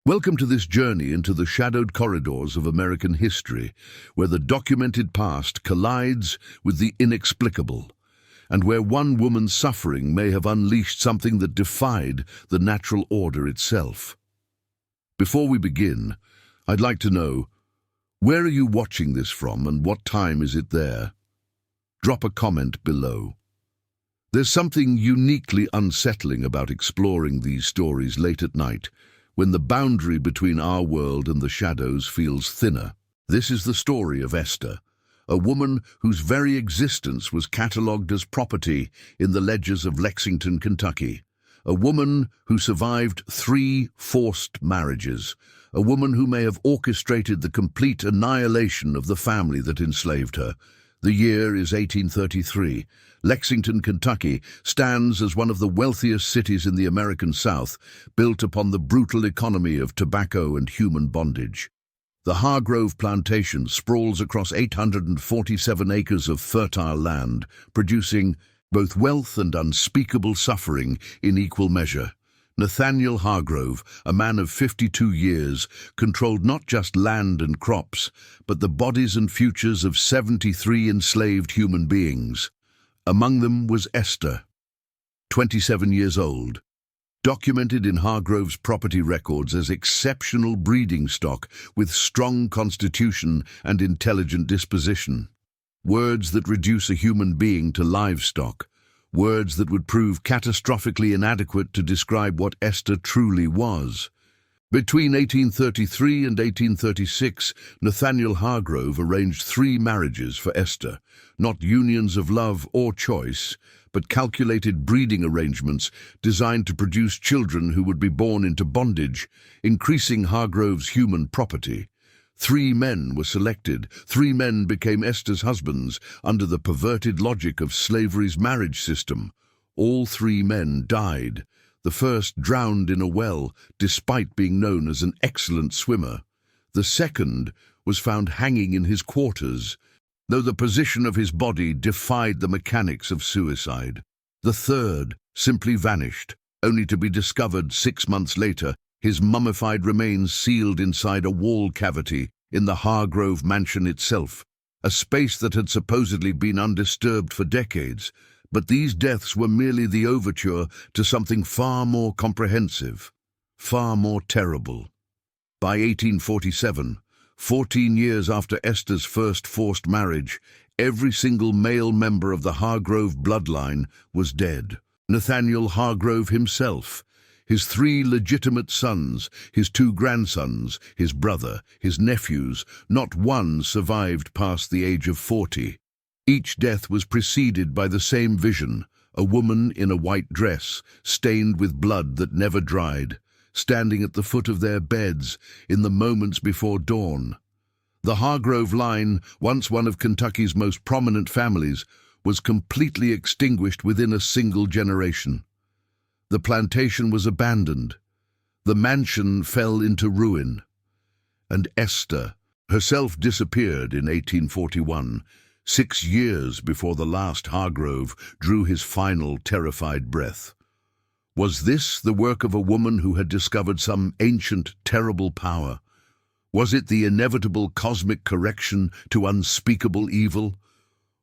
Welcome to this journey into the shadowed corridors of American history, where the documented past collides with the inexplicable, and where one woman's suffering may have unleashed something that defied the natural order itself. Before we begin, I'd like to know, where are you watching this from and what time is it there? Drop a comment below. There's something uniquely unsettling about exploring these stories late at night, when the boundary between our world and the shadows feels thinner. This is the story of Esther, a woman whose very existence was catalogued as property in the ledgers of Lexington, Kentucky. A woman who survived 3 forced marriages. A woman who may have orchestrated the complete annihilation of the family that enslaved her. The year is 1833. Lexington, Kentucky stands as one of the wealthiest cities in the American South, built upon the brutal economy of tobacco and human bondage. The Hargrove Plantation sprawls across 847 acres of fertile land, producing both wealth and unspeakable suffering in equal measure. Nathaniel Hargrove, a man of 52 years, controlled not just land and crops, but the bodies and futures of 73 enslaved human beings. Among them was Esther, 27 years old, documented in Hargrove's property records as exceptional breeding stock with strong constitution and intelligent disposition. Words that reduce a human being to livestock. Words that would prove catastrophically inadequate to describe what Esther truly was. Between 1833 and 1836, Nathaniel Hargrove arranged 3 marriages for Esther, not unions of love or choice, but calculated breeding arrangements designed to produce children who would be born into bondage, increasing Hargrove's human property. 3 men were selected. 3 men became Esther's husbands under the perverted logic of slavery's marriage system. All 3 men died. The first drowned in a well, despite being known as an excellent swimmer. The second was found hanging in his quarters, though the position of his body defied the mechanics of suicide. The third simply vanished, only to be discovered 6 months later, his mummified remains sealed inside a wall cavity in the Hargrove mansion itself, a space that had supposedly been undisturbed for decades. But these deaths were merely the overture to something far more comprehensive, far more terrible. By 1847, 14 years after Esther's first forced marriage, every single male member of the Hargrove bloodline was dead. Nathaniel Hargrove himself, his 3 legitimate sons, his 2 grandsons, his brother, his nephews, not one survived past the age of 40. Each death was preceded by the same vision, a woman in a white dress, stained with blood that never dried, standing at the foot of their beds in the moments before dawn. The Hargrove line, once one of Kentucky's most prominent families, was completely extinguished within a single generation. The plantation was abandoned. The mansion fell into ruin. And Esther herself disappeared in 1841, 6 years before the last Hargrove drew his final terrified breath. Was this the work of a woman who had discovered some ancient, terrible power? Was it the inevitable cosmic correction to unspeakable evil?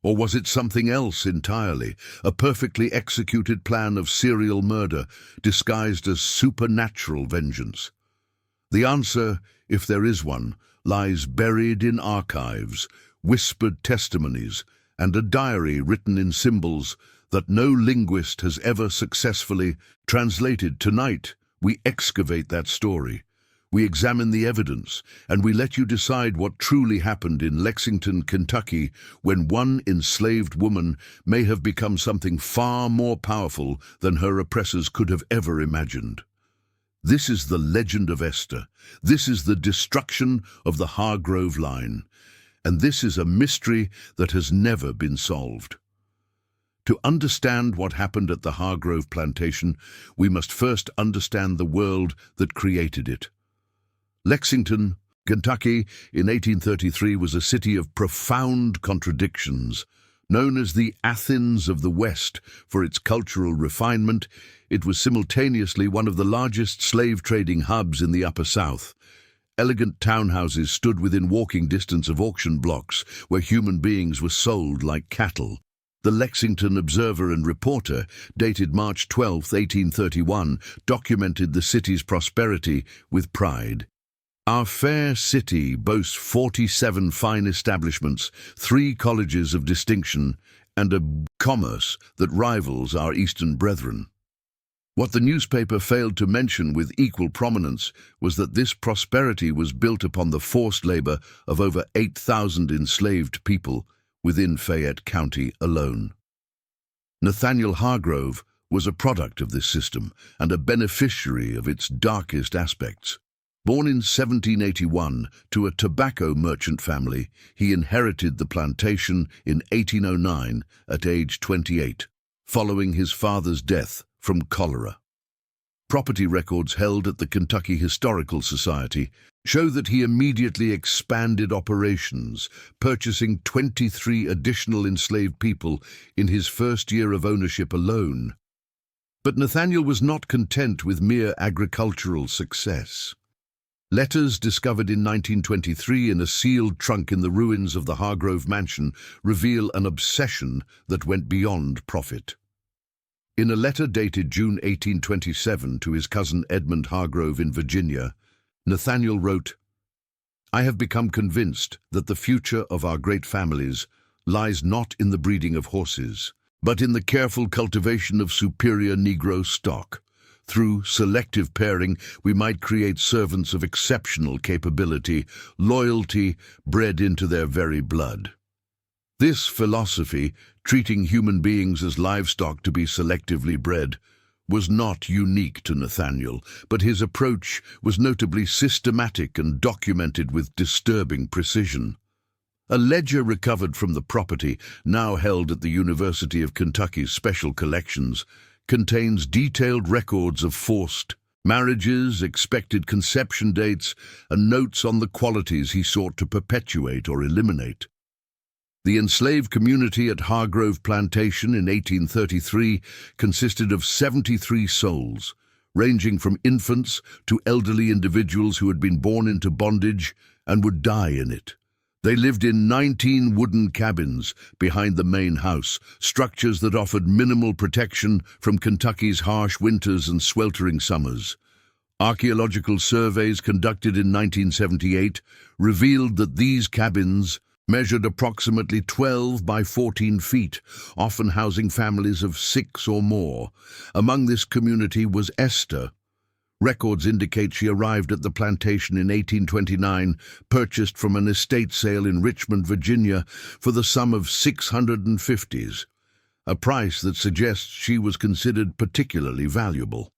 Or was it something else entirely, a perfectly executed plan of serial murder disguised as supernatural vengeance? The answer, if there is one, lies buried in archives, whispered testimonies, and a diary written in symbols that no linguist has ever successfully translated. Tonight, we excavate that story. We examine the evidence, and we let you decide what truly happened in Lexington, Kentucky, when one enslaved woman may have become something far more powerful than her oppressors could have ever imagined. This is the legend of Esther. This is the destruction of the Hargrove line. And this is a mystery that has never been solved. To understand what happened at the Hargrove Plantation, we must first understand the world that created it. Lexington, Kentucky, in 1833 was a city of profound contradictions. Known as the Athens of the West for its cultural refinement, it was simultaneously one of the largest slave-trading hubs in the Upper South. Elegant townhouses stood within walking distance of auction blocks where human beings were sold like cattle. The Lexington Observer and Reporter, dated March 12, 1831, documented the city's prosperity with pride. Our fair city boasts 47 fine establishments, 3 colleges of distinction, and a commerce that rivals our eastern brethren. What the newspaper failed to mention with equal prominence was that this prosperity was built upon the forced labor of over 8,000 enslaved people within Fayette County alone. Nathaniel Hargrove was a product of this system and a beneficiary of its darkest aspects. Born in 1781 to a tobacco merchant family, he inherited the plantation in 1809 at age 28, following his father's death from cholera. Property records held at the Kentucky Historical Society show that he immediately expanded operations, purchasing 23 additional enslaved people in his first year of ownership alone. But Nathaniel was not content with mere agricultural success. Letters discovered in 1923 in a sealed trunk in the ruins of the Hargrove mansion reveal an obsession that went beyond profit. In a letter dated June 1827 to his cousin Edmund Hargrove in Virginia, Nathaniel wrote, "I have become convinced that the future of our great families lies not in the breeding of horses, but in the careful cultivation of superior Negro stock. Through selective pairing, we might create servants of exceptional capability, loyalty bred into their very blood." This philosophy, treating human beings as livestock to be selectively bred, was not unique to Nathaniel, but his approach was notably systematic and documented with disturbing precision. A ledger recovered from the property, now held at the University of Kentucky's Special Collections, contains detailed records of forced marriages, expected conception dates, and notes on the qualities he sought to perpetuate or eliminate. The enslaved community at Hargrove Plantation in 1833 consisted of 73 souls, ranging from infants to elderly individuals who had been born into bondage and would die in it. They lived in 19 wooden cabins behind the main house, structures that offered minimal protection from Kentucky's harsh winters and sweltering summers. Archaeological surveys conducted in 1978 revealed that these cabins measured approximately 12 by 14 feet, often housing families of 6 or more. Among this community was Esther. Records indicate she arrived at the plantation in 1829, purchased from an estate sale in Richmond, Virginia, for the sum of $650s, a price that suggests she was considered particularly valuable.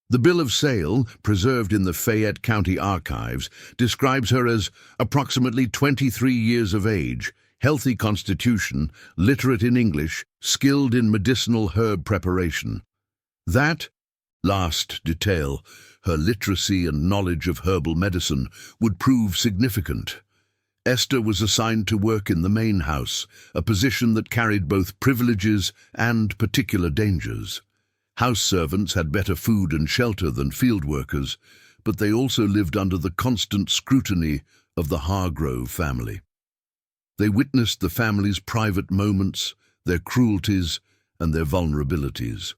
The bill of sale, preserved in the Fayette County archives, describes her as approximately 23 years of age, healthy constitution, literate in English, skilled in medicinal herb preparation. That last detail, her literacy and knowledge of herbal medicine, would prove significant. Esther was assigned to work in the main house, a position that carried both privileges and particular dangers. House servants had better food and shelter than field workers, but they also lived under the constant scrutiny of the Hargrove family. They witnessed the family's private moments, their cruelties, and their vulnerabilities.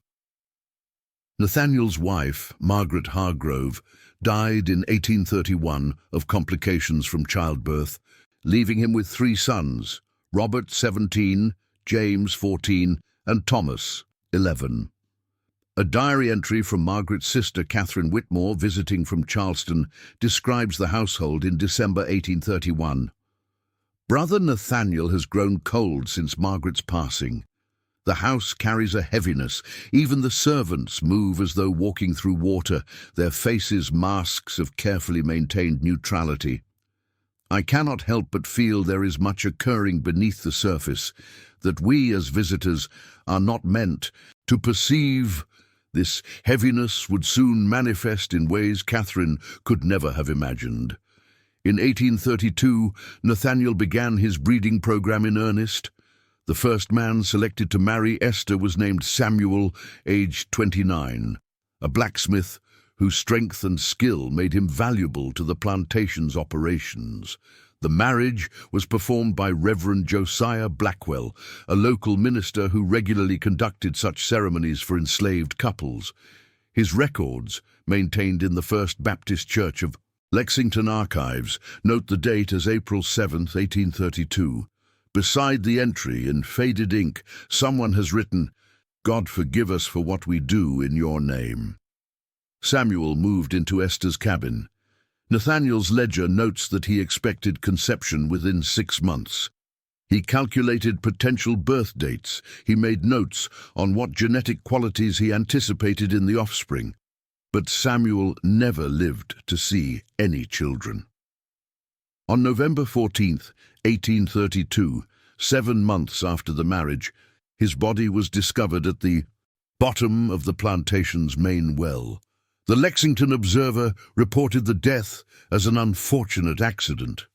Nathaniel's wife, Margaret Hargrove, died in 1831 of complications from childbirth, leaving him with 3 sons, Robert, 17, James, 14, and Thomas, 11. A diary entry from Margaret's sister, Catherine Whitmore, visiting from Charleston, describes the household in December 1831. "Brother Nathaniel has grown cold since Margaret's passing. The house carries a heaviness. Even the servants move as though walking through water, their faces masks of carefully maintained neutrality. I cannot help but feel there is much occurring beneath the surface, that we as visitors are not meant to perceive. This heaviness would soon manifest in ways Catherine could never have imagined." In 1832, Nathaniel began his breeding program in earnest. The first man selected to marry Esther was named Samuel, aged 29, a blacksmith whose strength and skill made him valuable to the plantation's operations. The marriage was performed by Reverend Josiah Blackwell, a local minister who regularly conducted such ceremonies for enslaved couples. His records, maintained in the First Baptist Church of Lexington archives, note the date as April 7, 1832. Beside the entry, in faded ink, someone has written, "God forgive us for what we do in your name." Samuel moved into Esther's cabin. Nathaniel's ledger notes that he expected conception within 6 months. He calculated potential birth dates. He made notes on what genetic qualities he anticipated in the offspring. But Samuel never lived to see any children. On November 14, 1832, 7 months after the marriage, his body was discovered at the bottom of the plantation's main well. The Lexington Observer reported the death as an unfortunate accident.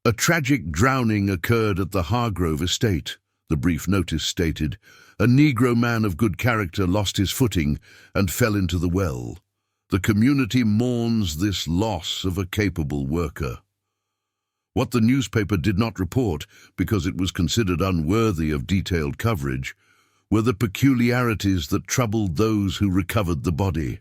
A tragic drowning occurred at the Hargrove estate, the brief notice stated. A Negro man of good character lost his footing and fell into the well. The community mourns this loss of a capable worker. What the newspaper did not report, because it was considered unworthy of detailed coverage, were the peculiarities that troubled those who recovered the body.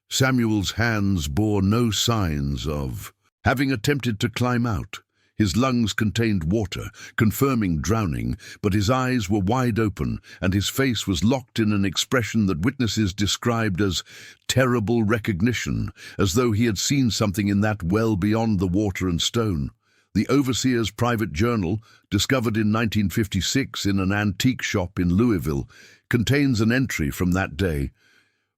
Samuel's hands bore no signs of having attempted to climb out. His lungs contained water, confirming drowning, but his eyes were wide open, and his face was locked in an expression that witnesses described as terrible recognition, as though he had seen something in that well beyond the water and stone. The overseer's private journal, discovered in 1956 in an antique shop in Louisville, contains an entry from that day.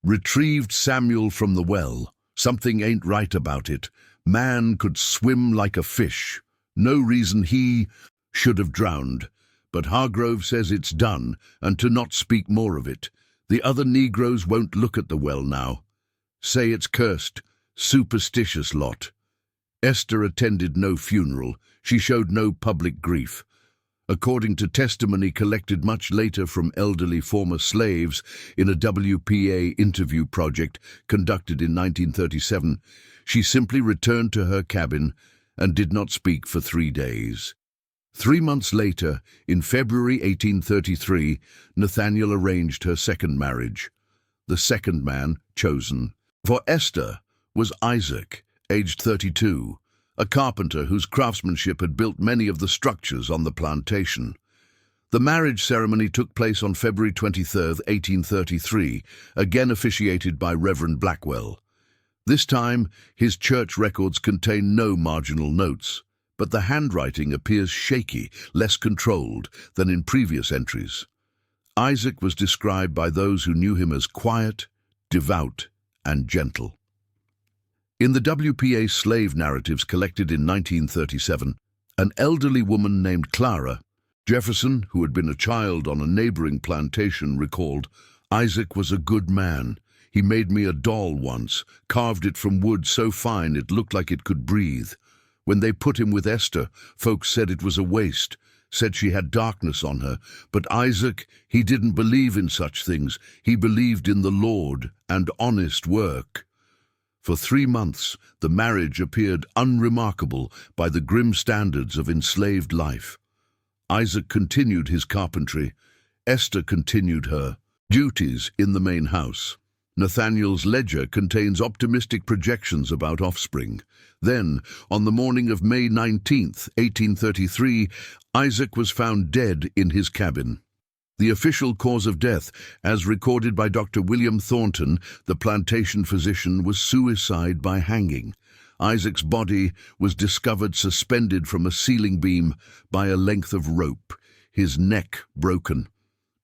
"Retrieved Samuel from the well. Something ain't right about it. Man could swim like a fish. No reason he should have drowned. But Hargrove says it's done, and to not speak more of it. The other Negroes won't look at the well now. Say it's cursed. Superstitious lot." Esther attended no funeral. She showed no public grief. According to testimony collected much later from elderly former slaves in a WPA interview project conducted in 1937, she simply returned to her cabin and did not speak for 3 days. 3 months later, in February 1833, Nathaniel arranged her second marriage. The second man chosen for Esther was Isaac, aged 32, a carpenter whose craftsmanship had built many of the structures on the plantation. The marriage ceremony took place on February 23, 1833, again officiated by Reverend Blackwell. This time, his church records contain no marginal notes, but the handwriting appears shaky, less controlled than in previous entries. Isaac was described by those who knew him as quiet, devout, and gentle. In the WPA slave narratives collected in 1937, an elderly woman named Clara Jefferson, who had been a child on a neighboring plantation, recalled, "Isaac was a good man. He made me a doll once, carved it from wood so fine it looked like it could breathe. When they put him with Esther, folks said it was a waste, said she had darkness on her. But Isaac, he didn't believe in such things. He believed in the Lord and honest work." For 3 months, the marriage appeared unremarkable by the grim standards of enslaved life. Isaac continued his carpentry. Esther continued her duties in the main house. Nathaniel's ledger contains optimistic projections about offspring. Then, on the morning of May 19, 1833, Isaac was found dead in his cabin. The official cause of death, as recorded by Dr. William Thornton, the plantation physician, was suicide by hanging. Isaac's body was discovered suspended from a ceiling beam by a length of rope, his neck broken.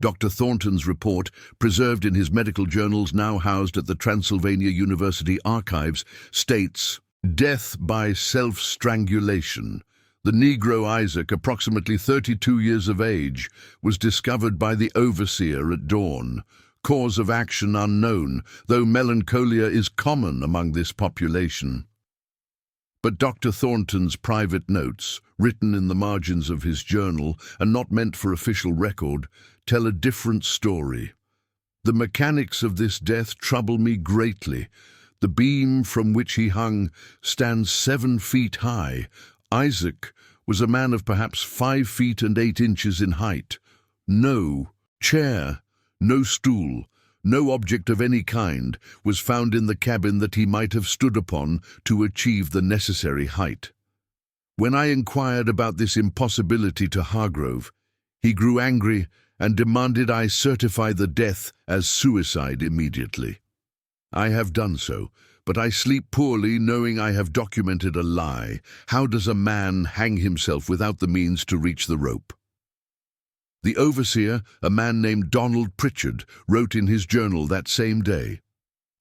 Dr. Thornton's report, preserved in his medical journals now housed at the Transylvania University Archives, states, "Death by self-strangulation. The Negro Isaac, approximately 32 years of age, was discovered by the overseer at dawn. Cause of action unknown, though melancholia is common among this population." But Dr. Thornton's private notes, written in the margins of his journal and not meant for official record, tell a different story. The mechanics of this death trouble me greatly. The beam from which he hung stands 7 feet high. Isaac was a man of perhaps 5 feet and 8 inches in height. No chair, no stool, no object of any kind was found in the cabin that he might have stood upon to achieve the necessary height. When I inquired about this impossibility to Hargrove, he grew angry and demanded I certify the death as suicide immediately. I have done so, but I sleep poorly knowing I have documented a lie. How does a man hang himself without the means to reach the rope? The overseer, a man named Donald Pritchard, wrote in his journal that same day,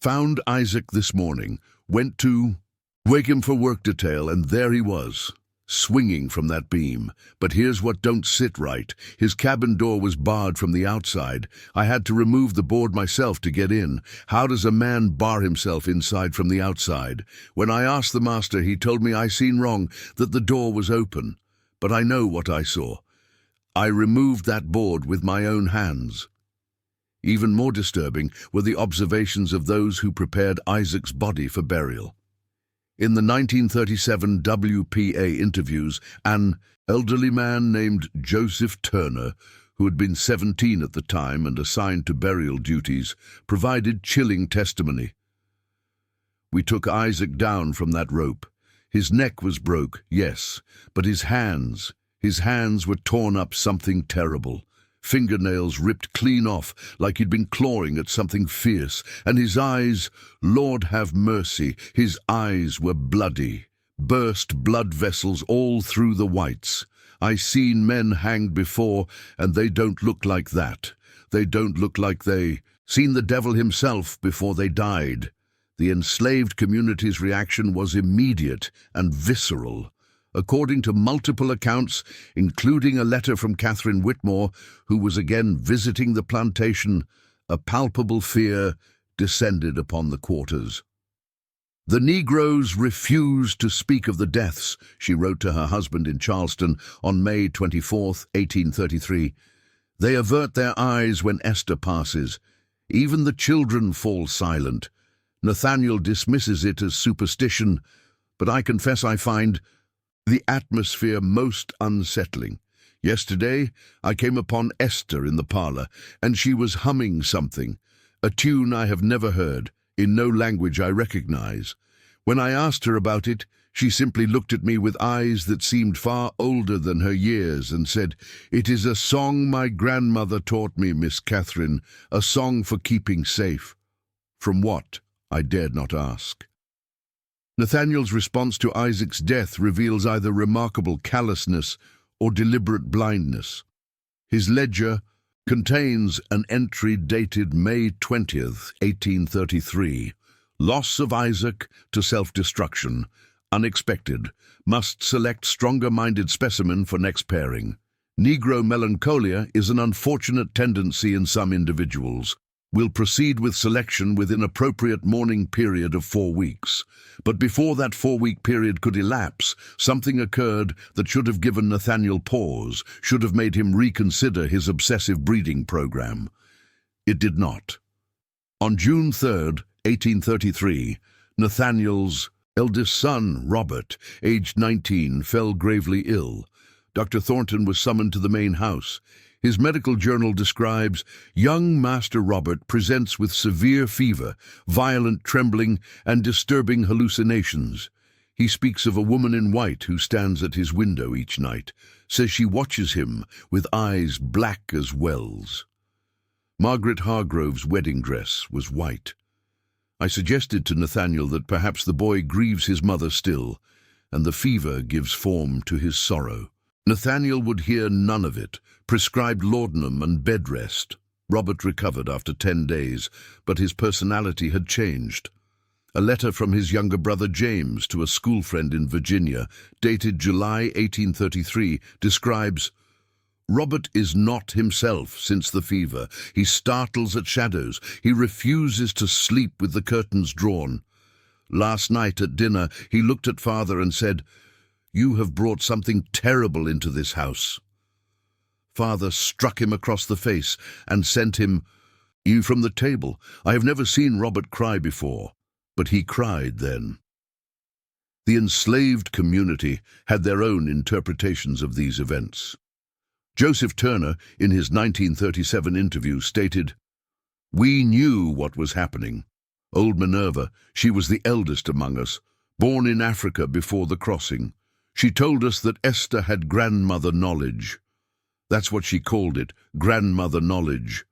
"Found Isaac this morning, went to wake him for work detail, and there he was, swinging from that beam. But here's what don't sit right. His cabin door was barred from the outside. I had to remove the board myself to get in. How does a man bar himself inside from the outside? When I asked the master, he told me I seen wrong, that the door was open. But I know what I saw. I removed that board with my own hands." Even more disturbing were the observations of those who prepared Isaac's body for burial. In the 1937 WPA interviews, an elderly man named Joseph Turner, who had been 17 at the time and assigned to burial duties, provided chilling testimony. "We took Isaac down from that rope. His neck was broke, yes, but his hands were torn up something terrible. Fingernails ripped clean off like he'd been clawing at something fierce, and his eyes, Lord have mercy, his eyes were bloody, burst blood vessels all through the whites. I seen men hanged before, and they don't look like that. They don't look like they seen the devil himself before they died." The enslaved community's reaction was immediate and visceral. According to multiple accounts, including a letter from Catherine Whitmore, who was again visiting the plantation, a palpable fear descended upon the quarters. "The Negroes refused to speak of the deaths," she wrote to her husband in Charleston on May 24, 1833. "They avert their eyes when Esther passes. Even the children fall silent. Nathaniel dismisses it as superstition, but I confess I find the atmosphere most unsettling. Yesterday I came upon Esther in the parlor, and she was humming something, a tune I have never heard, in no language I recognize. When I asked her about it, she simply looked at me with eyes that seemed far older than her years and said, 'It is a song my grandmother taught me, Miss Catherine, a song for keeping safe.' From what? I dared not ask." Nathaniel's response to Isaac's death reveals either remarkable callousness or deliberate blindness. His ledger contains an entry dated May 20th, 1833. "Loss of Isaac to self-destruction. Unexpected. Must select stronger-minded specimen for next pairing. Negro melancholia is an unfortunate tendency in some individuals. Will proceed with selection within appropriate mourning period of 4 weeks. But before that 4-week period could elapse, something occurred that should have given Nathaniel pause, should have made him reconsider his obsessive breeding program. It did not. On June 3rd, 1833, Nathaniel's eldest son, Robert, aged 19, fell gravely ill. Dr. Thornton was summoned to the main house. His medical journal describes, "Young Master Robert presents with severe fever, violent trembling, and disturbing hallucinations. He speaks of a woman in white who stands at his window each night, says she watches him with eyes black as wells." Margaret Hargrove's wedding dress was white. I suggested to Nathaniel that perhaps the boy grieves his mother still, and the fever gives form to his sorrow. Nathaniel would hear none of it, prescribed laudanum and bed rest. Robert recovered after 10 days, but his personality had changed. A letter from his younger brother James to a school friend in Virginia, dated July 1833, describes, "Robert is not himself since the fever. He startles at shadows. He refuses to sleep with the curtains drawn. Last night at dinner, he looked at father and said, "You have brought something terrible into this house." Father struck him across the face and sent him from the table. I have never seen Robert cry before, but he cried then. The enslaved community had their own interpretations of these events. Joseph Turner, in his 1937 interview, stated, "We knew what was happening. Old Minerva, she was the eldest among us, born in Africa before the crossing. She told us that Esther had grandmother knowledge. That's what she called it, grandmother knowledge.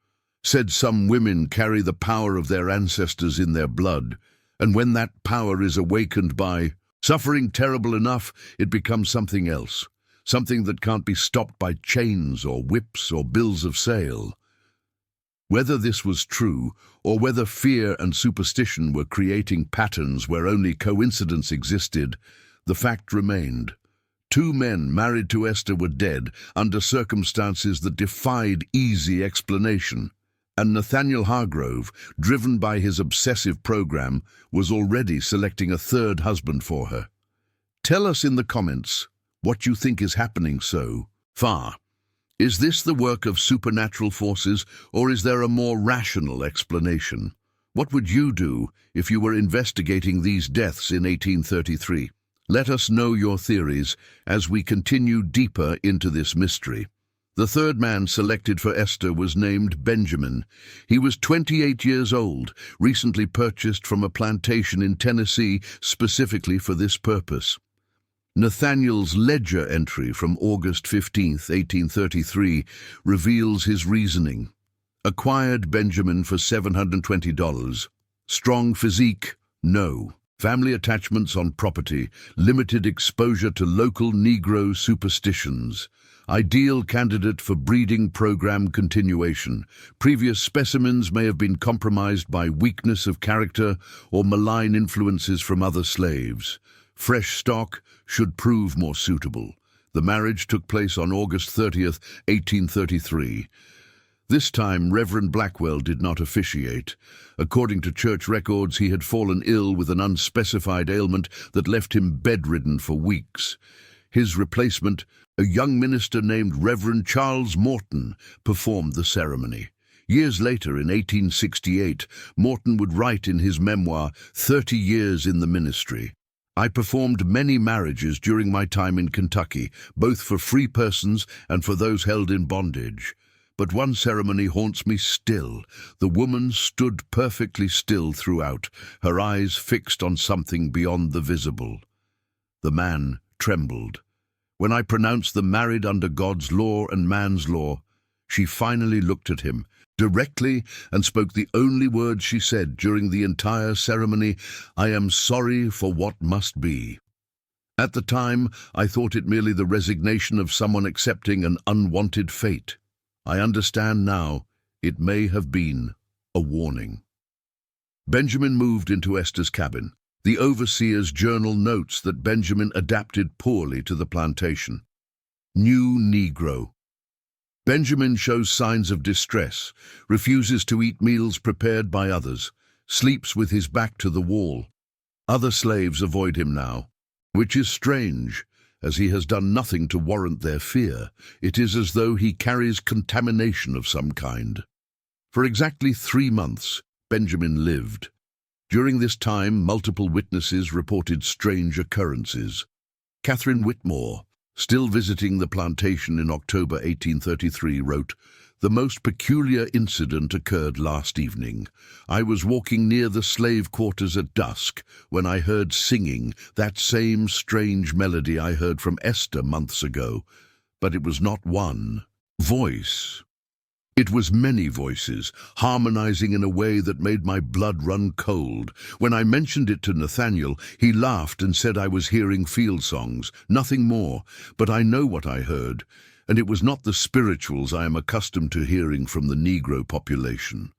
Said some women carry the power of their ancestors in their blood, and when that power is awakened by suffering terrible enough, it becomes something else, something that can't be stopped by chains or whips or bills of sale." Whether this was true, or whether fear and superstition were creating patterns where only coincidence existed, the fact remained. 2 men married to Esther were dead under circumstances that defied easy explanation, and Nathaniel Hargrove, driven by his obsessive program, was already selecting a 3rd husband for her. Tell us in the comments what you think is happening so far. Is this the work of supernatural forces, or is there a more rational explanation? What would you do if you were investigating these deaths in 1833? Let us know your theories as we continue deeper into this mystery. The 3rd man selected for Esther was named Benjamin. He was 28 years old, recently purchased from a plantation in Tennessee specifically for this purpose. Nathaniel's ledger entry from August 15, 1833, reveals his reasoning. Acquired Benjamin for $720. Strong physique? No. Family attachments on property, limited exposure to local Negro superstitions. Ideal candidate for breeding program continuation. Previous specimens may have been compromised by weakness of character or malign influences from other slaves. Fresh stock should prove more suitable. The marriage took place on August 30th, 1833. This time, Reverend Blackwell did not officiate. According to church records, he had fallen ill with an unspecified ailment that left him bedridden for weeks. His replacement, a young minister named Reverend Charles Morton, performed the ceremony. Years later, in 1868, Morton would write in his memoir, 30 Years in the Ministry. I performed many marriages during my time in Kentucky, both for free persons and for those held in bondage. But one ceremony haunts me still. The woman stood perfectly still throughout, her eyes fixed on something beyond the visible. The man trembled. When I pronounced them married under God's law and man's law, she finally looked at him directly and spoke the only words she said during the entire ceremony: "I am sorry for what must be." At the time, I thought it merely the resignation of someone accepting an unwanted fate. I understand now, it may have been a warning. Benjamin moved into Esther's cabin. The overseer's journal notes that Benjamin adapted poorly to the plantation. New Negro. Benjamin shows signs of distress, refuses to eat meals prepared by others, sleeps with his back to the wall. Other slaves avoid him now, which is strange, as he has done nothing to warrant their fear. It is as though he carries contamination of some kind. For exactly 3 months, Benjamin lived. During this time, multiple witnesses reported strange occurrences. Catherine Whitmore, still visiting the plantation in October 1833, wrote, "The most peculiar incident occurred last evening. I was walking near the slave quarters at dusk when I heard singing, that same strange melody I heard from Esther months ago. But it was not one voice. It was many voices, harmonizing in a way that made my blood run cold. When I mentioned it to Nathaniel, he laughed and said I was hearing field songs, nothing more, but I know what I heard, and it was not the spirituals I am accustomed to hearing from the Negro population."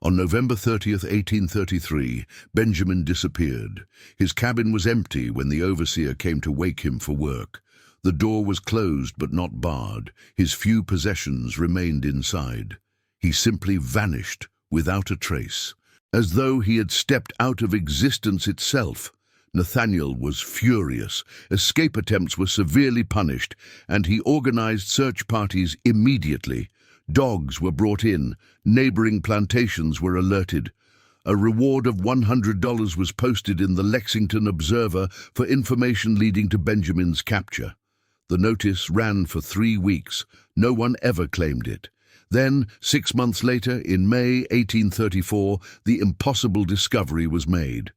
On November 30th, 1833, Benjamin disappeared. His cabin was empty when the overseer came to wake him for work. The door was closed but not barred. His few possessions remained inside. He simply vanished without a trace. as though he had stepped out of existence itself. Nathaniel was furious. Escape attempts were severely punished, and he organized search parties immediately. Dogs were brought in. Neighboring plantations were alerted. A reward of $100 was posted in the Lexington Observer for information leading to Benjamin's capture. The notice ran for 3 weeks. No one ever claimed it. Then, 6 months later, in May 1834, the impossible discovery was made.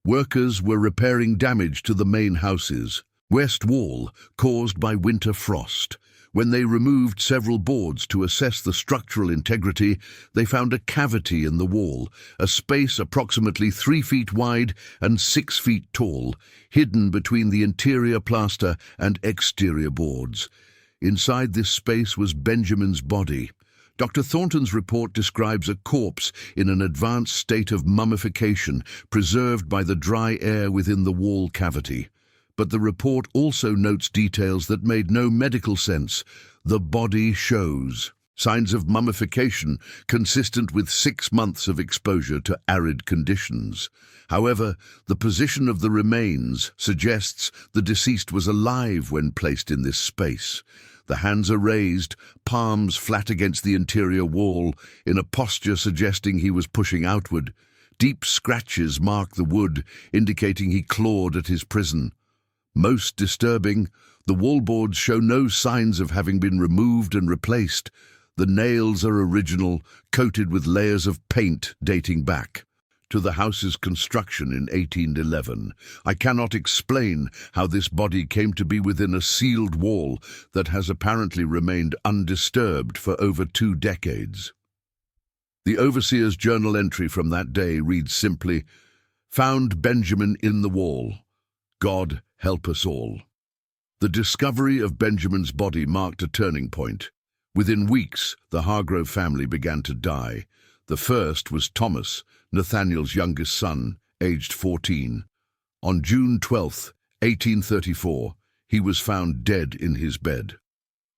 Workers were repairing damage to the main house's west wall caused by winter frost. When they removed several boards to assess the structural integrity, they found a cavity in the wall, a space approximately 3 feet wide and 6 feet tall, hidden between the interior plaster and exterior boards. Inside this space was Benjamin's body. Dr. Thornton's report describes a corpse in an advanced state of mummification, preserved by the dry air within the wall cavity. But the report also notes details that made no medical sense. The body shows signs of mummification consistent with 6 months of exposure to arid conditions. However, the position of the remains suggests the deceased was alive when placed in this space. The hands are raised, palms flat against the interior wall, in a posture suggesting he was pushing outward. Deep scratches mark the wood, indicating he clawed at his prison. Most disturbing, the wallboards show no signs of having been removed and replaced. The nails are original, coated with layers of paint dating back to the house's construction in 1811. I cannot explain how this body came to be within a sealed wall that has apparently remained undisturbed for over 2 decades. The overseer's journal entry from that day reads simply, "Found Benjamin in the wall. God help us all." The discovery of Benjamin's body marked a turning point. Within weeks, the Hargrove family began to die. The first was Thomas, Nathaniel's youngest son, aged 14. On June 12, 1834, he was found dead in his bed.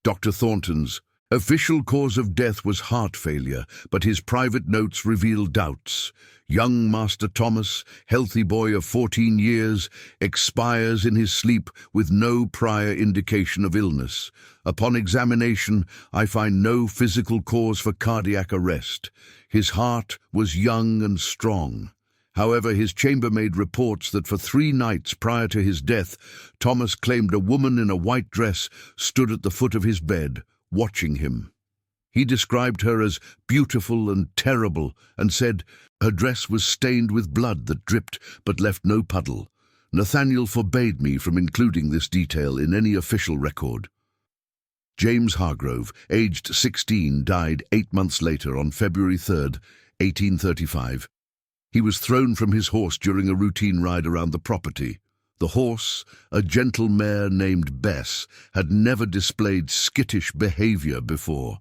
Dr. Thornton's official cause of death was heart failure, but his private notes reveal doubts. Young Master Thomas, healthy boy of 14 years, expires in his sleep with no prior indication of illness. Upon examination, I find no physical cause for cardiac arrest. His heart was young and strong. However, his chambermaid reports that for 3 nights prior to his death, Thomas claimed a woman in a white dress stood at the foot of his bed, watching him. He described her as beautiful and terrible and said her dress was stained with blood that dripped but left no puddle. Nathaniel forbade me from including this detail in any official record. James Hargrove, aged 16, died 8 months later on February 3, 1835. He was thrown from his horse during a routine ride around the property. The horse, a gentle mare named Bess, had never displayed skittish behavior before.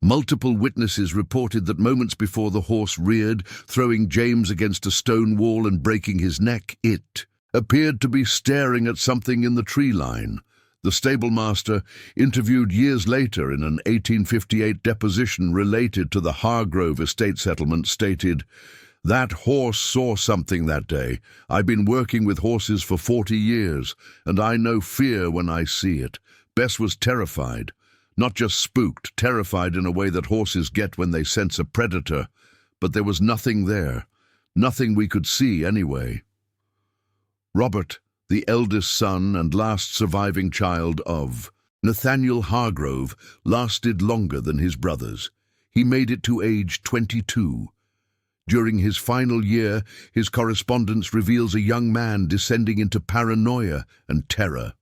Multiple witnesses reported that moments before the horse reared, throwing James against a stone wall and breaking his neck, it appeared to be staring at something in the tree line. The stablemaster, interviewed years later in an 1858 deposition related to the Hargrove estate settlement, stated, "That horse saw something that day. I've been working with horses for 40 years, and I know fear when I see it. Bess was terrified. Not just spooked, terrified in a way that horses get when they sense a predator. But there was nothing there. Nothing we could see anyway." Robert, the eldest son and last surviving child of Nathaniel Hargrove, lasted longer than his brothers. He made it to age 22. During his final year, his correspondence reveals a young man descending into paranoia and terror.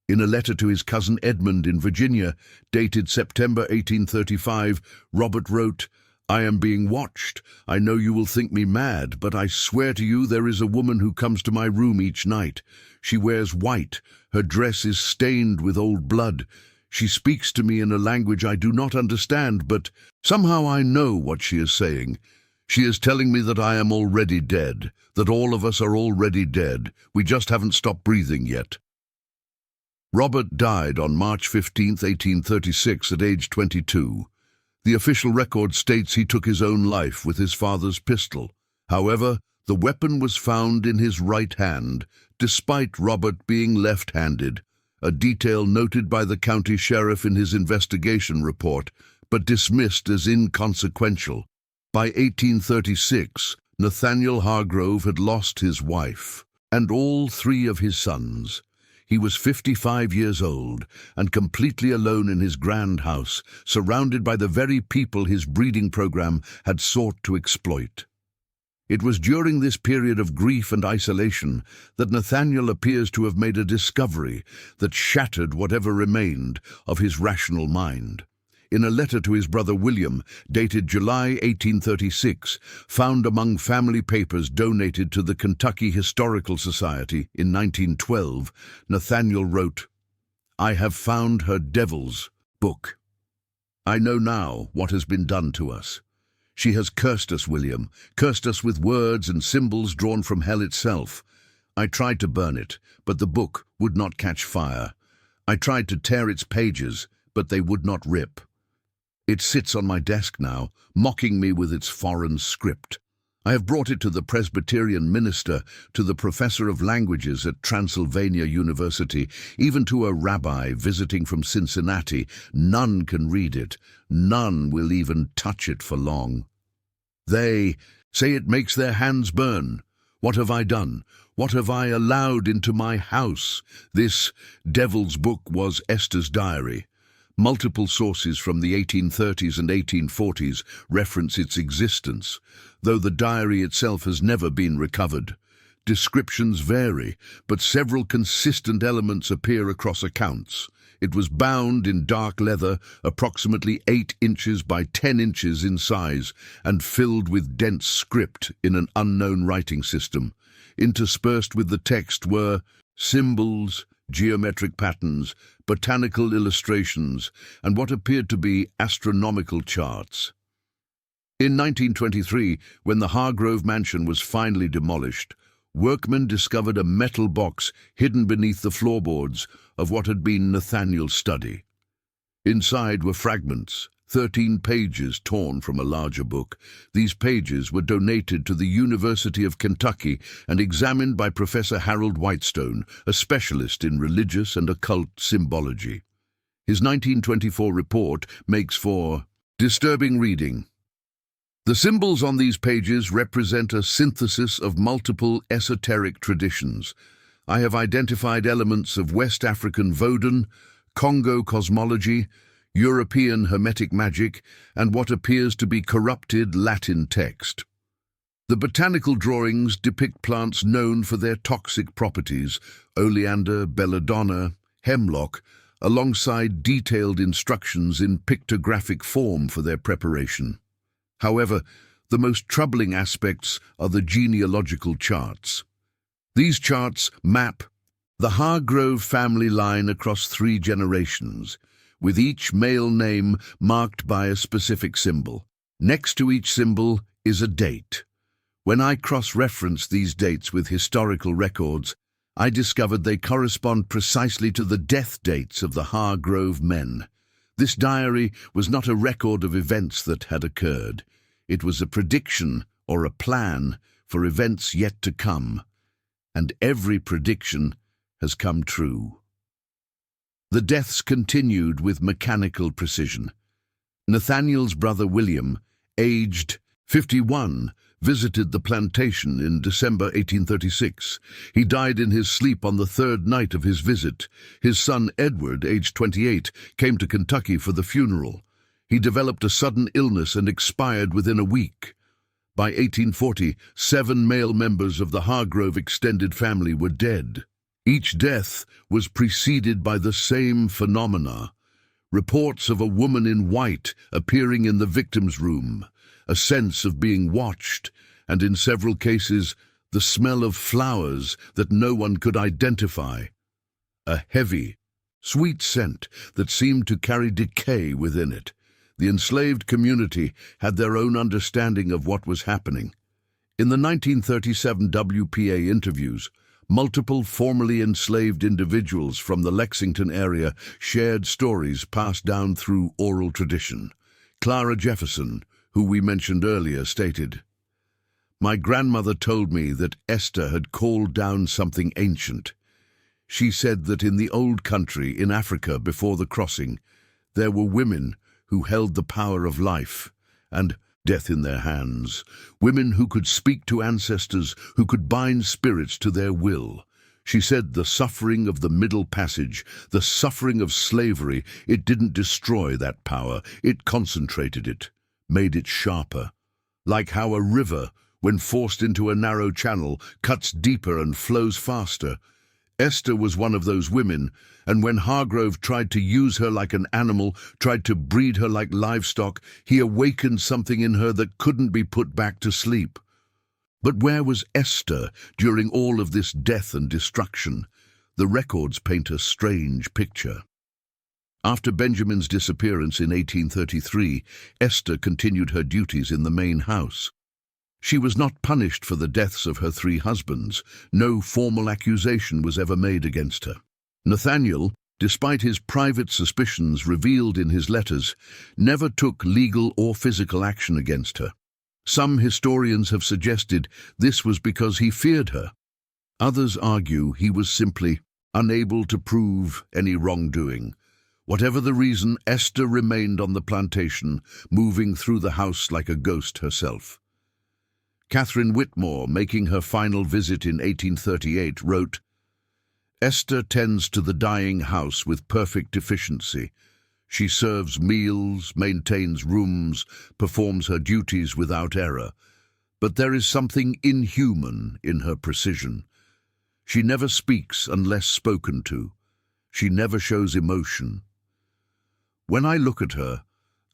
In a letter to his cousin Edmund in Virginia, dated September 1835, Robert wrote, "I am being watched. I know you will think me mad, but I swear to you there is a woman who comes to my room each night. She wears white. Her dress is stained with old blood. She speaks to me in a language I do not understand, but somehow I know what she is saying. She is telling me that I am already dead, that all of us are already dead. We just haven't stopped breathing yet." Robert died on March 15, 1836, at age 22. The official record states he took his own life with his father's pistol. However, the weapon was found in his right hand, despite Robert being left-handed, a detail noted by the county sheriff in his investigation report, but dismissed as inconsequential. By 1836, Nathaniel Hargrove had lost his wife and all three of his sons. He was 55 years old and completely alone in his grand house, surrounded by the very people his breeding program had sought to exploit. It was during this period of grief and isolation that Nathaniel appears to have made a discovery that shattered whatever remained of his rational mind. In a letter to his brother William, dated July 1836, found among family papers donated to the Kentucky Historical Society in 1912, Nathaniel wrote, "I have found her devil's book. I know now what has been done to us. She has cursed us, William, cursed us with words and symbols drawn from hell itself. I tried to burn it, but the book would not catch fire. I tried to tear its pages, but they would not rip. It sits on my desk now, mocking me with its foreign script. I have brought it to the Presbyterian minister, to the professor of languages at Transylvania University, even to a rabbi visiting from Cincinnati. None can read it. None will even touch it for long. They say it makes their hands burn. What have I done? What have I allowed into my house?" This devil's book was Esther's diary. Multiple sources from the 1830s and 1840s reference its existence, though the diary itself has never been recovered. Descriptions vary, but several consistent elements appear across accounts. It was bound in dark leather, approximately 8 inches by 10 inches in size, and filled with dense script in an unknown writing system. Interspersed with the text were symbols, geometric patterns, botanical illustrations, and what appeared to be astronomical charts. In 1923, when the Hargrove mansion was finally demolished, workmen discovered a metal box hidden beneath the floorboards of what had been Nathaniel's study. Inside were fragments, 13 pages torn from a larger book. These pages were donated to the University of Kentucky and examined by Professor Harold Whitestone, a specialist in religious and occult symbology. His 1924 report makes for disturbing reading. The symbols on these pages represent a synthesis of multiple esoteric traditions. I have identified elements of West African Vodun, Congo cosmology, European Hermetic magic, and what appears to be corrupted Latin text. The botanical drawings depict plants known for their toxic properties, oleander, belladonna, hemlock, alongside detailed instructions in pictographic form for their preparation. However, the most troubling aspects are the genealogical charts. These charts map the Hargrove family line across 3 generations, with each male name marked by a specific symbol. Next to each symbol is a date. When I cross-referenced these dates with historical records, I discovered they correspond precisely to the death dates of the Hargrove men. This diary was not a record of events that had occurred. It was a prediction or a plan for events yet to come, and every prediction has come true. The deaths continued with mechanical precision. Nathaniel's brother William, aged 51, visited the plantation in December 1836. He died in his sleep on the 3rd night of his visit. His son Edward, aged 28, came to Kentucky for the funeral. He developed a sudden illness and expired within a week. By 1840, 7 male members of the Hargrove extended family were dead. Each death was preceded by the same phenomena: reports of a woman in white appearing in the victim's room, a sense of being watched, and in several cases, the smell of flowers that no one could identify. A heavy, sweet scent that seemed to carry decay within it. The enslaved community had their own understanding of what was happening. In the 1937 WPA interviews, multiple formerly enslaved individuals from the Lexington area shared stories passed down through oral tradition. Clara Jefferson, who we mentioned earlier, stated, My grandmother told me that Esther had called down something ancient. She said that in the old country in Africa before the crossing, there were women who held the power of life and death in their hands, women who could speak to ancestors, who could bind spirits to their will. She said the suffering of the Middle Passage, the suffering of slavery, it didn't destroy that power, it concentrated it, made it sharper. Like how a river, when forced into a narrow channel, cuts deeper and flows faster. Esther was one of those women, and when Hargrove tried to use her like an animal, tried to breed her like livestock, he awakened something in her that couldn't be put back to sleep. But where was Esther during all of this death and destruction? The records paint a strange picture. After Benjamin's disappearance in 1833, Esther continued her duties in the main house. She was not punished for the deaths of her 3 husbands. No formal accusation was ever made against her. Nathaniel, despite his private suspicions revealed in his letters, never took legal or physical action against her. Some historians have suggested this was because he feared her. Others argue he was simply unable to prove any wrongdoing. Whatever the reason, Esther remained on the plantation, moving through the house like a ghost herself. Catherine Whitmore, making her final visit in 1838, wrote, "Esther tends to the dying house with perfect efficiency. She serves meals, maintains rooms, performs her duties without error. But there is something inhuman in her precision. She never speaks unless spoken to. She never shows emotion. When I look at her,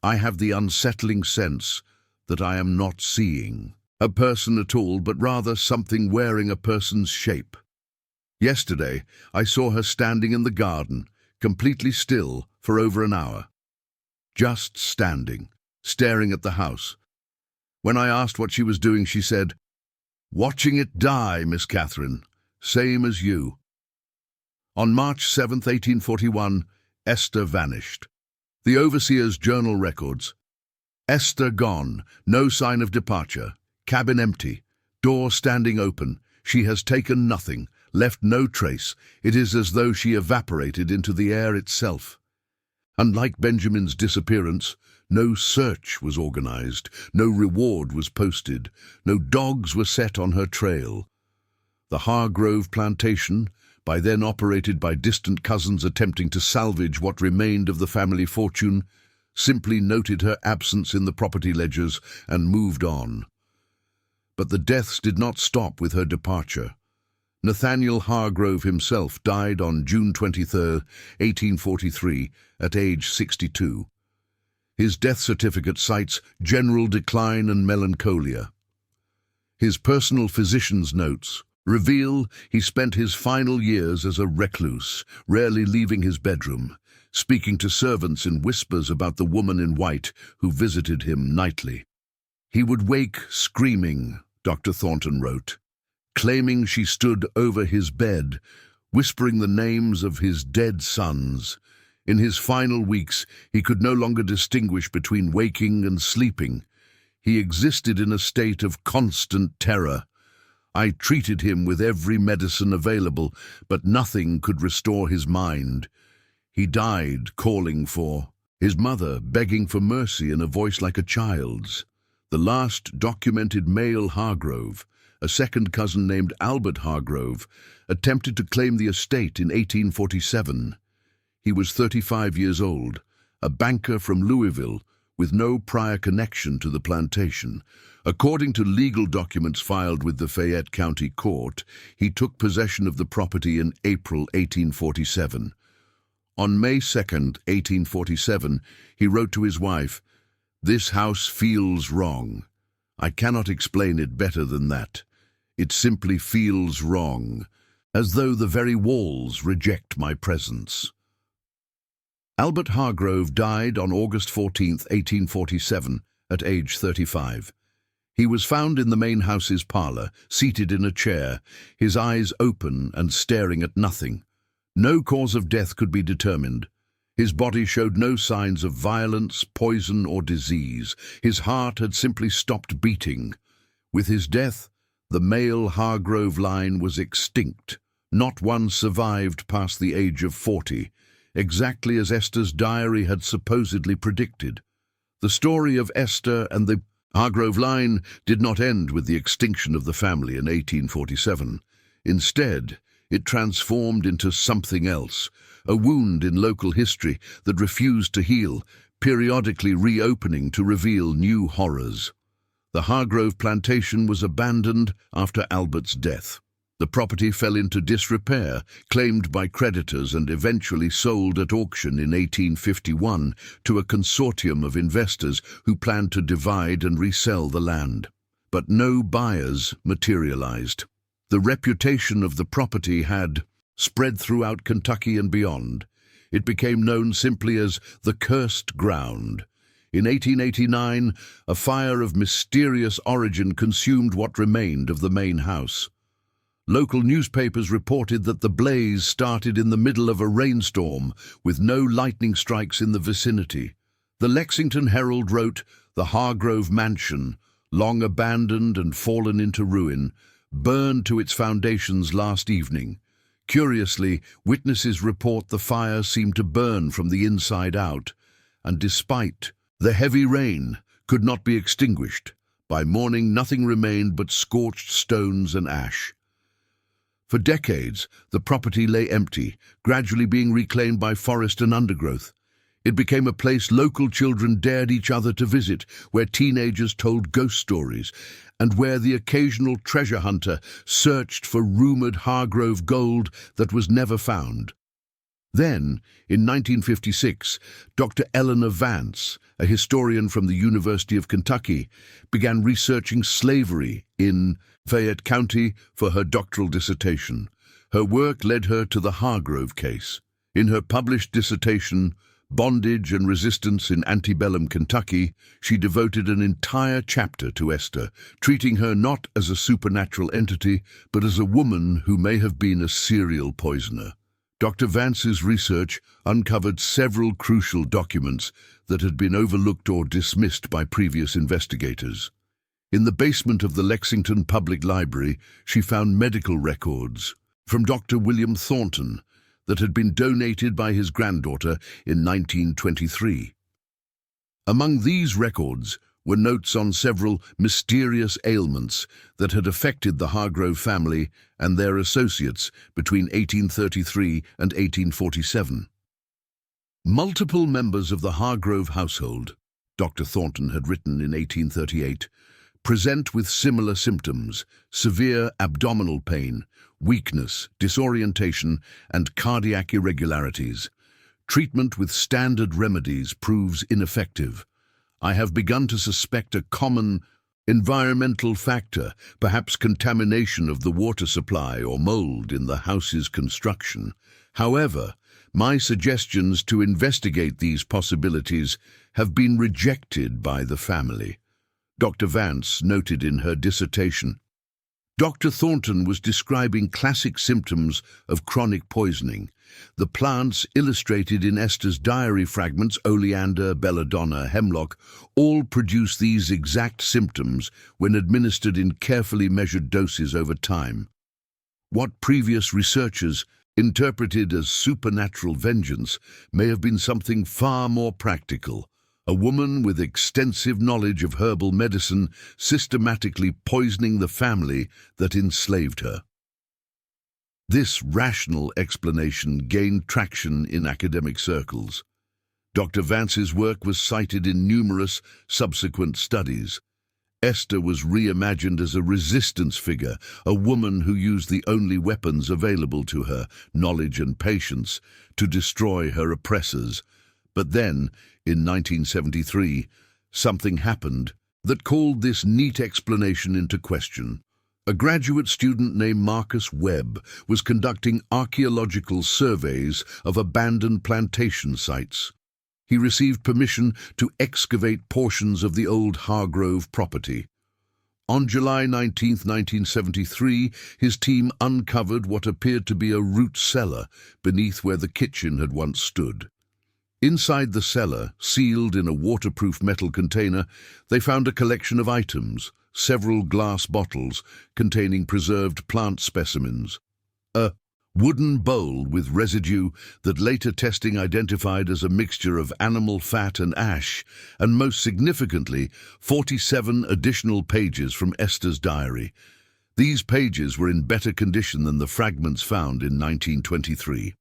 I have the unsettling sense that I am not seeing a person at all, but rather something wearing a person's shape. Yesterday, I saw her standing in the garden, completely still, for over an hour. Just standing, staring at the house. When I asked what she was doing, she said, 'Watching it die, Miss Catherine, same as you.'" On March 7, 1841, Esther vanished. The overseer's journal records, "Esther gone, no sign of departure. Cabin empty, door standing open. She has taken nothing, left no trace. It is as though she evaporated into the air itself." Unlike Benjamin's disappearance, no search was organized, no reward was posted, no dogs were set on her trail. The Hargrove Plantation, by then operated by distant cousins attempting to salvage what remained of the family fortune, simply noted her absence in the property ledgers and moved on. But the deaths did not stop with her departure. Nathaniel Hargrove himself died on June 23, 1843, at age 62. His death certificate cites general decline and melancholia. His personal physician's notes reveal he spent his final years as a recluse, rarely leaving his bedroom, speaking to servants in whispers about the woman in white who visited him nightly. He would wake screaming, Dr. Thornton wrote, claiming she stood over his bed, whispering the names of his dead sons. In his final weeks, he could no longer distinguish between waking and sleeping. He existed in a state of constant terror. I treated him with every medicine available, but nothing could restore his mind. He died calling for his mother, begging for mercy in a voice like a child's. The last documented male Hargrove, a second cousin named Albert Hargrove, attempted to claim the estate in 1847. He was 35 years old, a banker from Louisville, with no prior connection to the plantation. According to legal documents filed with the Fayette County Court, he took possession of the property in April 1847. On May 2, 1847, he wrote to his wife, "This house feels wrong. I cannot explain it better than that. It simply feels wrong, as though the very walls reject my presence." Albert Hargrove died on August 14, 1847, at age 35. He was found in the main house's parlor, seated in a chair, his eyes open and staring at nothing. No cause of death could be determined. His body showed no signs of violence, poison, or disease. His heart had simply stopped beating. With his death, the male Hargrove line was extinct. Not one survived past the age of 40, exactly as Esther's diary had supposedly predicted. The story of Esther and the Hargrove line did not end with the extinction of the family in 1847. Instead, it transformed into something else, a wound in local history that refused to heal, periodically reopening to reveal new horrors. The Hargrove Plantation was abandoned after Albert's death. The property fell into disrepair, claimed by creditors and eventually sold at auction in 1851 to a consortium of investors who planned to divide and resell the land. But no buyers materialized. The reputation of the property had spread throughout Kentucky and beyond. It became known simply as the Cursed Ground. In 1889, a fire of mysterious origin consumed what remained of the main house. Local newspapers reported that the blaze started in the middle of a rainstorm, with no lightning strikes in the vicinity. The Lexington Herald wrote, "The Hargrove Mansion, long abandoned and fallen into ruin, burned to its foundations last evening. Curiously, witnesses report the fire seemed to burn from the inside out, and despite the heavy rain, could not be extinguished. By morning, nothing remained but scorched stones and ash." For decades, the property lay empty, gradually being reclaimed by forest and undergrowth. It became a place local children dared each other to visit, where teenagers told ghost stories, and where the occasional treasure hunter searched for rumored Hargrove gold that was never found. Then, in 1956, Dr. Eleanor Vance, a historian from the University of Kentucky, began researching slavery in Fayette County for her doctoral dissertation. Her work led her to the Hargrove case. In her published dissertation, Bondage and Resistance in Antebellum Kentucky, she devoted an entire chapter to Esther, treating her not as a supernatural entity, but as a woman who may have been a serial poisoner. Dr. Vance's research uncovered several crucial documents that had been overlooked or dismissed by previous investigators. In the basement of the Lexington Public Library, she found medical records from Dr. William Thornton that had been donated by his granddaughter in 1923. Among these records were notes on several mysterious ailments that had affected the Hargrove family and their associates between 1833 and 1847. Multiple members of the Hargrove household, Dr. Thornton had written in 1838, present with similar symptoms: severe abdominal pain, weakness, disorientation, and cardiac irregularities. Treatment with standard remedies proves ineffective. I have begun to suspect a common environmental factor, perhaps contamination of the water supply or mold in the house's construction. However, my suggestions to investigate these possibilities have been rejected by the family. Dr. Vance noted in her dissertation, Dr. Thornton was describing classic symptoms of chronic poisoning. The plants illustrated in Esther's diary fragments, oleander, belladonna, hemlock, all produce these exact symptoms when administered in carefully measured doses over time. What previous researchers interpreted as supernatural vengeance may have been something far more practical. A woman with extensive knowledge of herbal medicine systematically poisoning the family that enslaved her. This rational explanation gained traction in academic circles. Dr. Vance's work was cited in numerous subsequent studies. Esther was reimagined as a resistance figure, a woman who used the only weapons available to her, knowledge and patience, to destroy her oppressors. But then, in 1973, something happened that called this neat explanation into question. A graduate student named Marcus Webb was conducting archaeological surveys of abandoned plantation sites. He received permission to excavate portions of the old Hargrove property. On July 19, 1973, his team uncovered what appeared to be a root cellar beneath where the kitchen had once stood. Inside the cellar, sealed in a waterproof metal container, they found a collection of items: several glass bottles containing preserved plant specimens, a wooden bowl with residue that later testing identified as a mixture of animal fat and ash, and most significantly, 47 additional pages from Esther's diary. These pages were in better condition than the fragments found in 1923.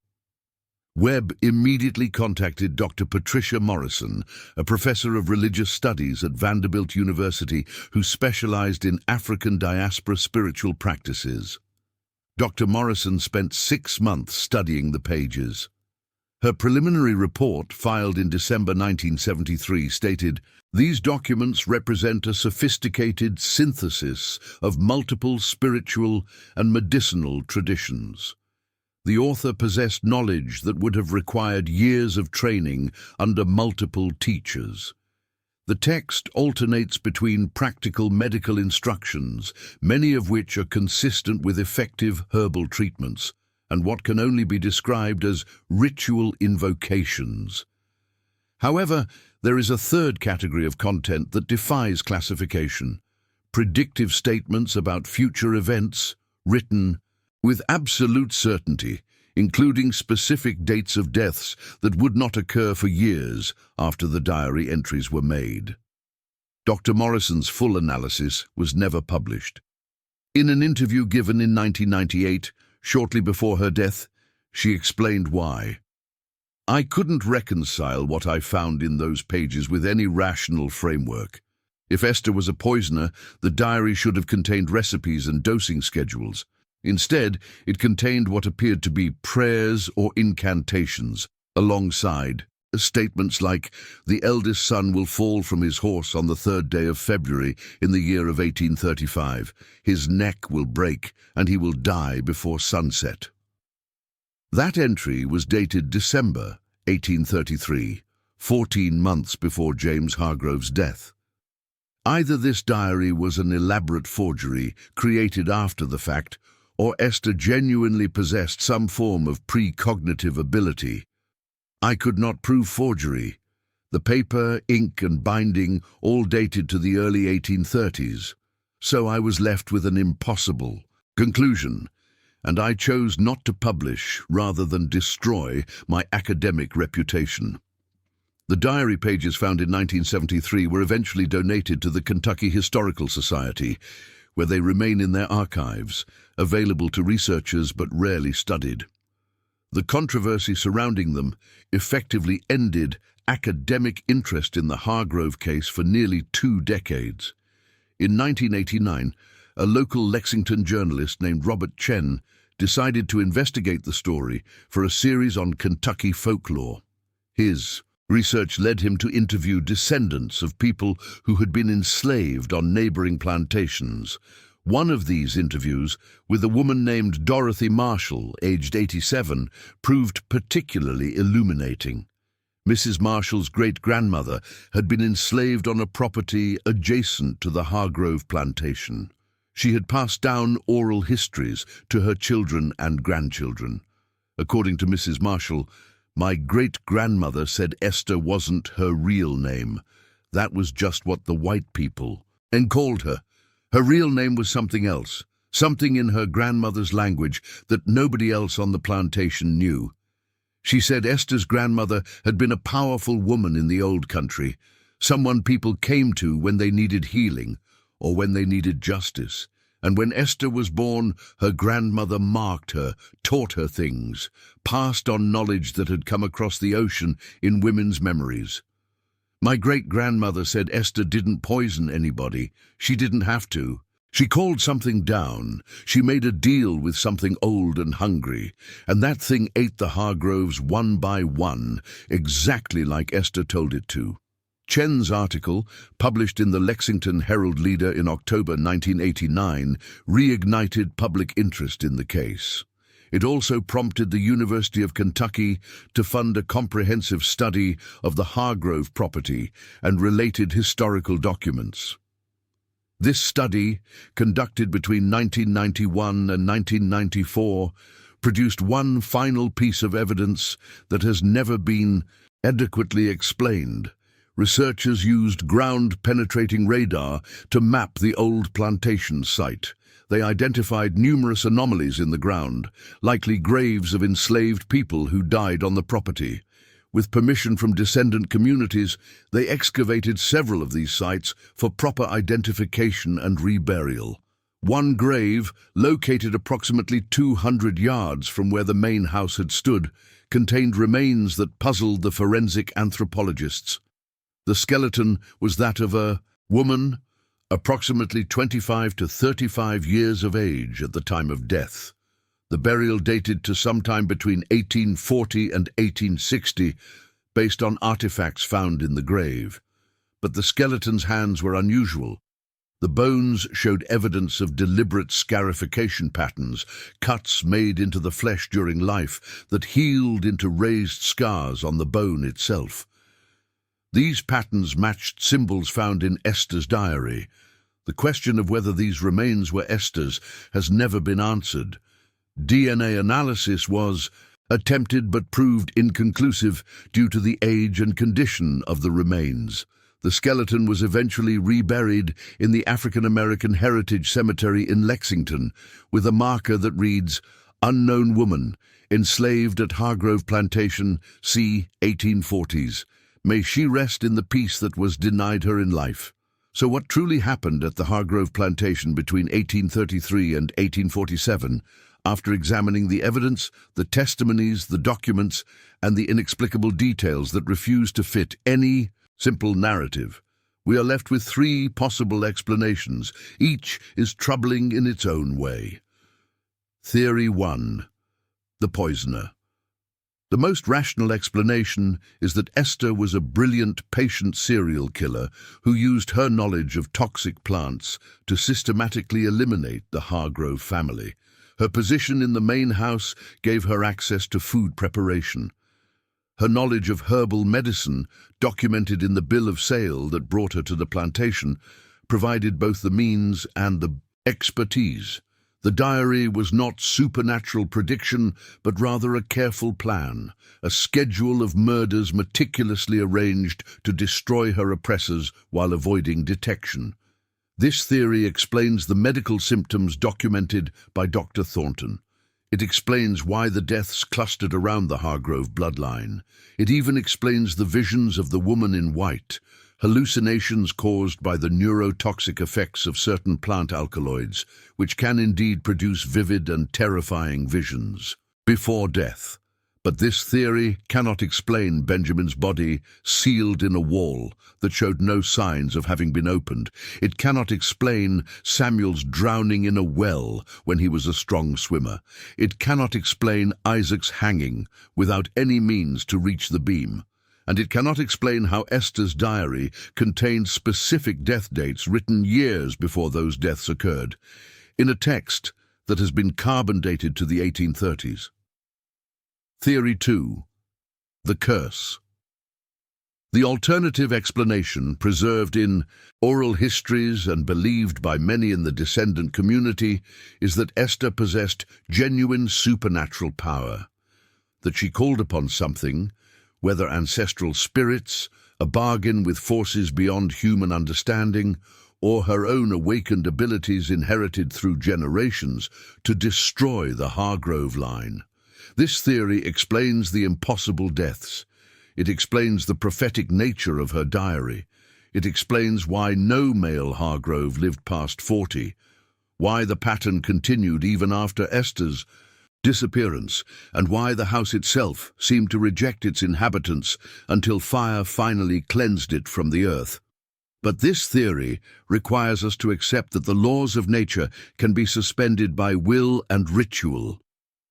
Webb immediately contacted Dr. Patricia Morrison, a professor of religious studies at Vanderbilt University who specialized in African diaspora spiritual practices. Dr. Morrison spent 6 months studying the pages. Her preliminary report, filed in December 1973, stated, "These documents represent a sophisticated synthesis of multiple spiritual and medicinal traditions. The author possessed knowledge that would have required years of training under multiple teachers. The text alternates between practical medical instructions, many of which are consistent with effective herbal treatments, and what can only be described as ritual invocations. However, there is a third category of content that defies classification: predictive statements about future events, written with absolute certainty, including specific dates of deaths that would not occur for years after the diary entries were made." Dr. Morrison's full analysis was never published. In an interview given in 1998, shortly before her death, she explained why. "I couldn't reconcile what I found in those pages with any rational framework. If Esther was a poisoner, the diary should have contained recipes and dosing schedules. Instead, it contained what appeared to be prayers or incantations, alongside statements like, 'The eldest son will fall from his horse on the 3rd day of February in the year of 1835. His neck will break, and he will die before sunset.' That entry was dated December 1833, 14 months before James Hargrove's death. Either this diary was an elaborate forgery created after the fact, or Esther genuinely possessed some form of precognitive ability. I could not prove forgery. The paper, ink, and binding all dated to the early 1830s, so I was left with an impossible conclusion, and I chose not to publish rather than destroy my academic reputation." The diary pages found in 1973 were eventually donated to the Kentucky Historical Society, where they remain in their archives, available to researchers but rarely studied. The controversy surrounding them effectively ended academic interest in the Hargrove case for nearly 2 decades. In 1989, a local Lexington journalist named Robert Chen decided to investigate the story for a series on Kentucky folklore. His research led him to interview descendants of people who had been enslaved on neighboring plantations. One of these interviews, with a woman named Dorothy Marshall, aged 87, proved particularly illuminating. Mrs. Marshall's great-grandmother had been enslaved on a property adjacent to the Hargrove Plantation. She had passed down oral histories to her children and grandchildren. According to Mrs. Marshall, "My great-grandmother said Esther wasn't her real name. That was just what the white people called her. Her real name was something else, something in her grandmother's language that nobody else on the plantation knew. She said Esther's grandmother had been a powerful woman in the old country, someone people came to when they needed healing or when they needed justice. And when Esther was born, her grandmother marked her, taught her things, passed on knowledge that had come across the ocean in women's memories. My great-grandmother said Esther didn't poison anybody. She didn't have to. She called something down. She made a deal with something old and hungry, and that thing ate the Hargroves one by one, exactly like Esther told it to." Chen's article, published in the Lexington Herald-Leader in October 1989, reignited public interest in the case. It also prompted the University of Kentucky to fund a comprehensive study of the Hargrove property and related historical documents. This study, conducted between 1991 and 1994, produced one final piece of evidence that has never been adequately explained: Researchers used ground-penetrating radar to map the old plantation site. They identified numerous anomalies in the ground, likely graves of enslaved people who died on the property. With permission from descendant communities, they excavated several of these sites for proper identification and reburial. One grave, located approximately 200 yards from where the main house had stood, contained remains that puzzled the forensic anthropologists. The skeleton was that of a woman, approximately 25 to 35 years of age at the time of death. The burial dated to sometime between 1840 and 1860, based on artifacts found in the grave. But the skeleton's hands were unusual. The bones showed evidence of deliberate scarification patterns, cuts made into the flesh during life that healed into raised scars on the bone itself. These patterns matched symbols found in Esther's diary. The question of whether these remains were Esther's has never been answered. DNA analysis was attempted but proved inconclusive due to the age and condition of the remains. The skeleton was eventually reburied in the African American Heritage Cemetery in Lexington, with a marker that reads, "Unknown woman, enslaved at Hargrove Plantation, c. 1840s. May she rest in the peace that was denied her in life." So what truly happened at the Hargrove Plantation between 1833 and 1847, after examining the evidence, the testimonies, the documents, and the inexplicable details that refuse to fit any simple narrative, we are left with three possible explanations. Each is troubling in its own way. Theory 1. The poisoner. The most rational explanation is that Esther was a brilliant, patient serial killer who used her knowledge of toxic plants to systematically eliminate the Hargrove family. Her position in the main house gave her access to food preparation. Her knowledge of herbal medicine, documented in the bill of sale that brought her to the plantation, provided both the means and the expertise. The diary was not supernatural prediction, but rather a careful plan, a schedule of murders meticulously arranged to destroy her oppressors while avoiding detection. This theory explains the medical symptoms documented by Dr. Thornton. It explains why the deaths clustered around the Hargrove bloodline. It even explains the visions of the woman in white, hallucinations caused by the neurotoxic effects of certain plant alkaloids, which can indeed produce vivid and terrifying visions before death. But this theory cannot explain Benjamin's body sealed in a wall that showed no signs of having been opened. It cannot explain Samuel's drowning in a well when he was a strong swimmer. It cannot explain Isaac's hanging without any means to reach the beam. And it cannot explain how Esther's diary contained specific death dates written years before those deaths occurred, in a text that has been carbon dated to the 1830s. Theory 2. The curse. The alternative explanation, preserved in oral histories and believed by many in the descendant community, is that Esther possessed genuine supernatural power, that she called upon something, whether ancestral spirits, a bargain with forces beyond human understanding, or her own awakened abilities inherited through generations, to destroy the Hargrove line. This theory explains the impossible deaths. It explains the prophetic nature of her diary. It explains why no male Hargrove lived past 40, why the pattern continued even after Esther's disappearance, and why the house itself seemed to reject its inhabitants until fire finally cleansed it from the earth. But this theory requires us to accept that the laws of nature can be suspended by will and ritual.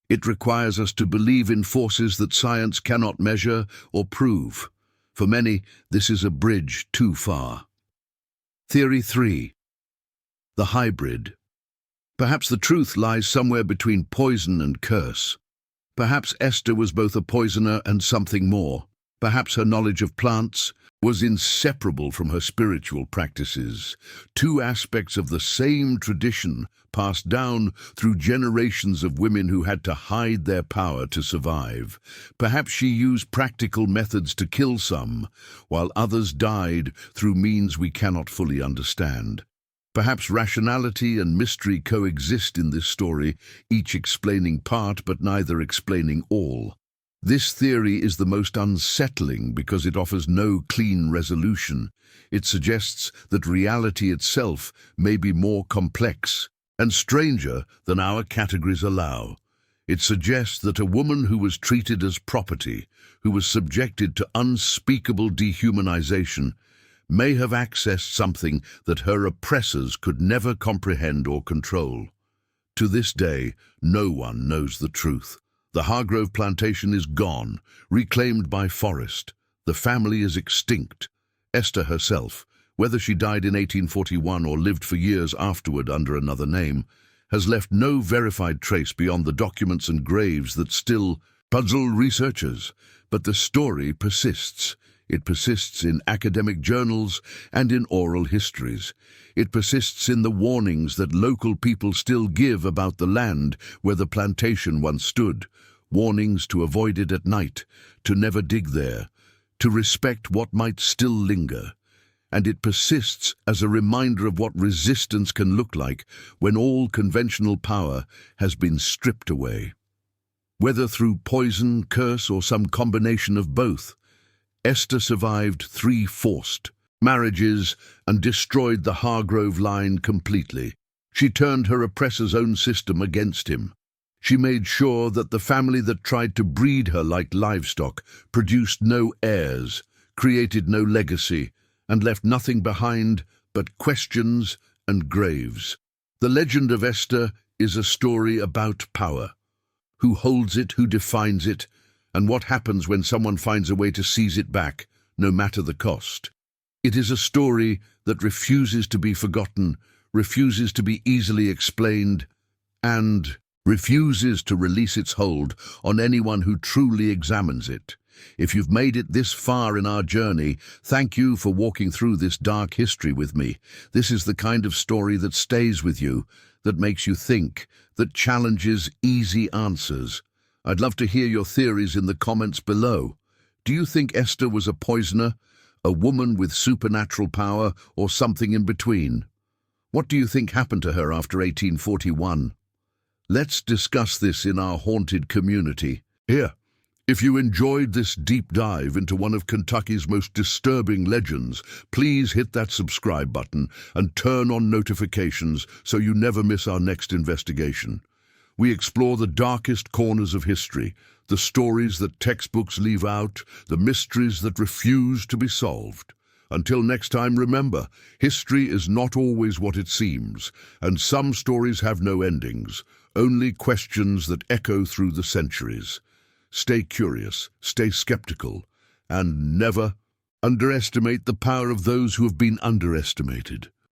It requires us to believe in forces that science cannot measure or prove. For many, this is a bridge too far. Theory 3. The hybrid. Perhaps the truth lies somewhere between poison and curse. Perhaps Esther was both a poisoner and something more. Perhaps her knowledge of plants was inseparable from her spiritual practices, two aspects of the same tradition passed down through generations of women who had to hide their power to survive. Perhaps she used practical methods to kill some, while others died through means we cannot fully understand. Perhaps rationality and mystery coexist in this story, each explaining part but neither explaining all. This theory is the most unsettling because it offers no clean resolution. It suggests that reality itself may be more complex and stranger than our categories allow. It suggests that a woman who was treated as property, who was subjected to unspeakable dehumanization, may have accessed something that her oppressors could never comprehend or control. To this day, no one knows the truth. The Hargrove Plantation is gone, reclaimed by forest. The family is extinct. Esther herself, whether she died in 1841 or lived for years afterward under another name, has left no verified trace beyond the documents and graves that still puzzle researchers. But the story persists. It persists in academic journals and in oral histories. It persists in the warnings that local people still give about the land where the plantation once stood. Warnings to avoid it at night, to never dig there, to respect what might still linger. And it persists as a reminder of what resistance can look like when all conventional power has been stripped away. Whether through poison, curse, or some combination of both, Esther survived 3 forced marriages and destroyed the Hargrove line completely. She turned her oppressor's own system against him. She made sure that the family that tried to breed her like livestock produced no heirs, created no legacy, and left nothing behind but questions and graves. The legend of Esther is a story about power. Who holds it, who defines it, and what happens when someone finds a way to seize it back, no matter the cost. It is a story that refuses to be forgotten, refuses to be easily explained, and refuses to release its hold on anyone who truly examines it. If you've made it this far in our journey, thank you for walking through this dark history with me. This is the kind of story that stays with you, that makes you think, that challenges easy answers. I'd love to hear your theories in the comments below. Do you think Esther was a poisoner, a woman with supernatural power, or something in between? What do you think happened to her after 1841? Let's discuss this in our haunted community. Here, if you enjoyed this deep dive into one of Kentucky's most disturbing legends, please hit that subscribe button and turn on notifications so you never miss our next investigation. We explore the darkest corners of history, the stories that textbooks leave out, the mysteries that refuse to be solved. Until next time, remember, history is not always what it seems, and some stories have no endings, only questions that echo through the centuries. Stay curious, stay skeptical, and never underestimate the power of those who have been underestimated.